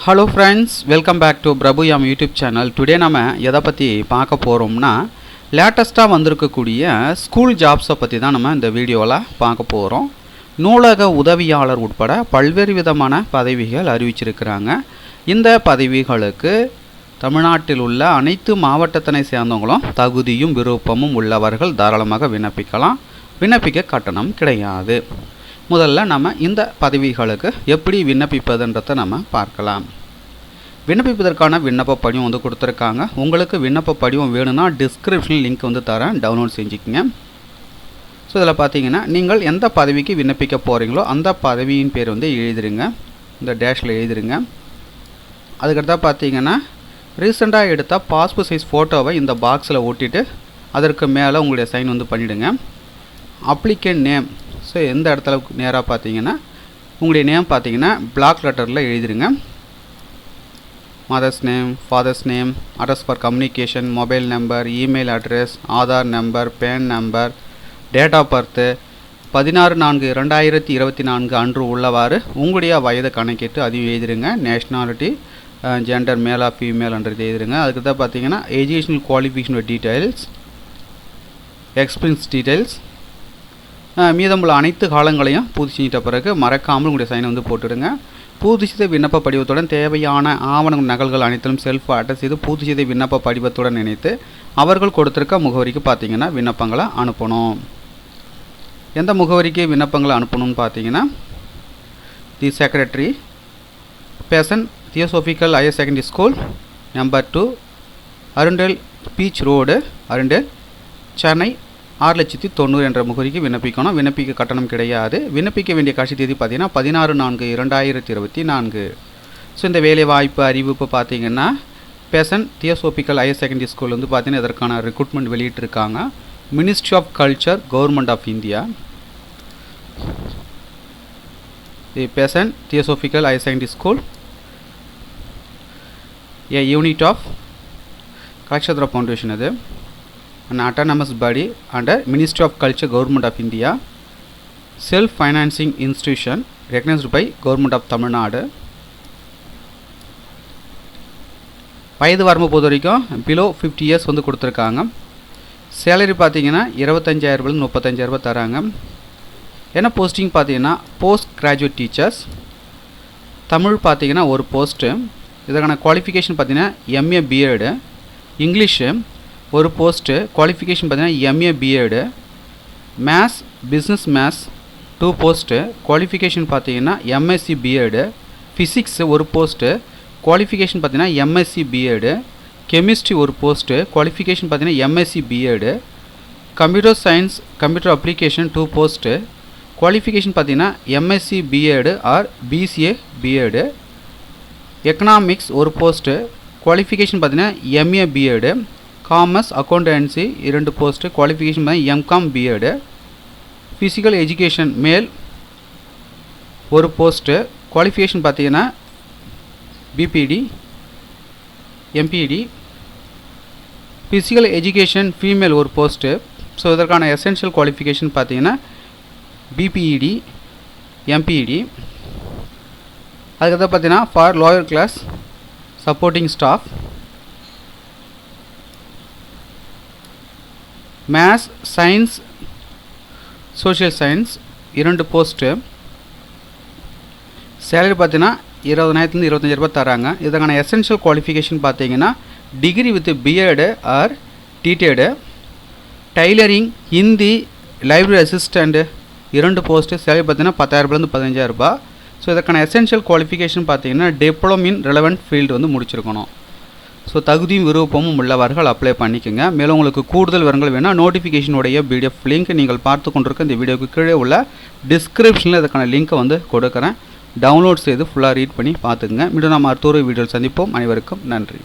Hello friends, welcome back to Prabhuyam YouTube channel. Today நம்ம எதை பற்றி பார்க்க போகிறோம்னா லேட்டஸ்ட்டாக வந்திருக்கக்கூடிய ஸ்கூல் ஜாப்ஸை பற்றி தான் நம்ம இந்த வீடியோவில் பார்க்க போகிறோம். நூலக உதவியாளர் உட்பட பல்வேறு விதமான பதவிகள் அறிவிச்சிருக்கிறாங்க. இந்த பதவிகளுக்கு தமிழ்நாட்டில் உள்ள அனைத்து மாவட்டத்தினை சேர்ந்தவங்களும் தகுதியும் விருப்பமும் உள்ளவர்கள் தாராளமாக விண்ணப்பிக்கலாம். விண்ணப்பிக்க கட்டணம் கிடையாது. முதல்ல நம்ம இந்த பதவிகளுக்கு எப்படி விண்ணப்பிப்பதுன்றதை நம்ம பார்க்கலாம். விண்ணப்பிப்பதற்கான விண்ணப்ப படிவம் வந்து கொடுத்துருக்காங்க. உங்களுக்கு விண்ணப்ப படிவம் வேணும்னா டிஸ்கிரிப்ஷனில் லிங்க் வந்து தரேன், டவுன்லோட் செஞ்சுக்கோங்க. ஸோ இதில் பார்த்தீங்கன்னா நீங்கள் எந்த பதவிக்கு விண்ணப்பிக்க போகிறீங்களோ அந்த பதவியின் பேர் வந்து எழுதிருங்க, இந்த டேஷில் எழுதிருங்க. அதுக்கடுத்தா பார்த்தீங்கன்னா ரீசெண்டாக எடுத்த பாஸ்போர்ட் சைஸ் ஃபோட்டோவை இந்த பாக்ஸில் ஒட்டிட்டு அதற்கு மேலே உங்களுடைய சைன் வந்து பண்ணிவிடுங்க. அப்ளிகேண்ட் நேம், ஸோ எந்த இடத்துல நேராக பார்த்தீங்கன்னா உங்களுடைய நேம் பார்த்தீங்கன்னா பிளாக் லெட்டரில் எழுதிருங்க. Mother's name, father's name, address for communication, mobile number, email address, Aadhaar number, PAN number, date of birth 16/4/2024 அன்று உள்ளவாறு உங்களுடைய வயது கணக்கிட்டு அதையும் எழுதிருங்க. நேஷ்னாலிட்டி, ஜெண்டர் மேலா ஃபீமேல்ன்றது எழுதிருங்க. அதுக்கு தான் பார்த்தீங்கன்னா educational qualification details, experience details, மீதமுள்ள அனைத்து காலங்களையும் பூர்த்தி செஞ்சிட்ட பிறகு மறக்காமல் உங்களுடைய சைனை வந்து போட்டுடுங்க. பூர்த்தி செய்த விண்ணப்ப படிவத்துடன் தேவையான ஆவண நகல்கள் அனைத்திலும் செல்ஃப் அட்டஸ்ட் செய்து பூர்த்தி செய்த விண்ணப்ப படிவத்துடன் இணைத்து அவர்கள் கொடுத்துருக்க முகவரிக்கு பார்த்தீங்கன்னா விண்ணப்பங்களை அனுப்பணும். எந்த முகவரிக்கு விண்ணப்பங்களை அனுப்பணும்னு பார்த்தீங்கன்னா the secretary, Besant theosophical higher secondary school, number 2, Arundale beach road, Arundale, Chennai 6,90,000 என்ற முகவரிக்கு விண்ணப்பிக்கணும். விண்ணப்பிக்க கட்டணம் கிடையாது. விண்ணப்பிக்க வேண்டிய கடைசி தேதி பார்த்தீங்கன்னா 16/4/2024. ஸோ இந்த வேலைவாய்ப்பு அறிவிப்பு பார்த்தீங்கன்னா Besant theosophical higher secondary school வந்து பார்த்தீங்கன்னா இதற்கான ரெக்ரூட்மெண்ட் வெளியிட்டிருக்காங்க. Ministry of culture, government of India. The Besant theosophical higher secondary school, a unit of Kalakshetra foundation, அது an autonomous body under Ministry of Culture, Government of India, self-financing institution recognized by Government of Tamil Nadu. வயது வரம்பு பொறுத்த வரைக்கும் below 50 years வந்து கொடுத்துருக்காங்க. Salary பார்த்தீங்கன்னா 25,000 35,000 தராங்க. என்ன போஸ்டிங் பார்த்தீங்கன்னா போஸ்ட் கிராஜுவேட் டீச்சர்ஸ். தமிழ் பார்த்தீங்கன்னா ஒரு போஸ்ட்டு. இதற்கான குவாலிஃபிகேஷன் பார்த்தீங்கன்னா எம்ஏ பிஎட். இங்கிலீஷு ஒரு போஸ்ட்டு, குவாலிஃபிகேஷன் பார்த்தீங்கன்னா MA BEd. Maths, business maths 2 post, qualification பார்த்தீங்கன்னா எம்எஸ்சி பிஎட். ஃபிசிக்ஸ் ஒரு போஸ்ட்டு, குவாலிஃபிகேஷன் பார்த்தீங்கன்னா எம்எஸ்சி பிஎட். கெமிஸ்ட்ரி ஒரு போஸ்ட்டு, குவாலிஃபிகேஷன் பார்த்தீங்கன்னா MSc BEd. Computer science, computer application 2 post, qualification பார்த்தீங்கன்னா MSc BEd or BCA BEd. Economics ஒரு post, qualification பார்த்தீங்கன்னா MA BEd. Commerce accountancy 2 post, qualification பார்த்தீங்கன்னா MCom BEd. Physical education male ஒரு post, qualification பார்த்தீங்கன்னா BPD MPD. Physical education female ஒரு post. So இதற்கான essential qualification பார்த்தீங்கன்னா BPED MPED. அதுக்கப்புறம் பார்த்தீங்கன்னா for lower class supporting staff. Maths, science, social science 2 post. Salary பார்த்தீங்கன்னா 20,000 25,000 தராங்க. இதற்கான எசென்ஷியல் குவாலிஃபிகேஷன் பார்த்தீங்கன்னா degree with BEd or DTEd. Tailoring, Hindi, library assistant 2 post. Salary பார்த்தீங்கன்னா 10,000 15,000. ஸோ இதற்கான எசென்ஷியல் குவாலிஃபிகேஷன் பார்த்தீங்கன்னா டிப்ளமோ இன் ரெலவெண்ட் ஃபீல்டு வந்து முடிச்சிருக்கணும். ஸோ தகுதியும் விருப்பமும் உள்ளவர்கள் அப்ளை பண்ணிக்கோங்க. மேலும் உங்களுக்கு கூடுதல் விவரங்கள் வேணால் நோட்டிஃபிகேஷனுடைய பிடிஎஃப் லிங்க் நீங்கள் பார்த்து கொண்டிருக்க இந்த வீடியோக்கு கீழே உள்ள டிஸ்கிரிப்ஷனில் இதுக்கான லிங்க்கை வந்து கொடுக்குறேன். டவுன்லோட் செய்து ஃபுல்லாக ரீட் பண்ணி பார்த்துக்குங்க. மீண்டும் நாம் அடுத்த ஒரு வீடியோவில் சந்திப்போம். அனைவருக்கும் நன்றி.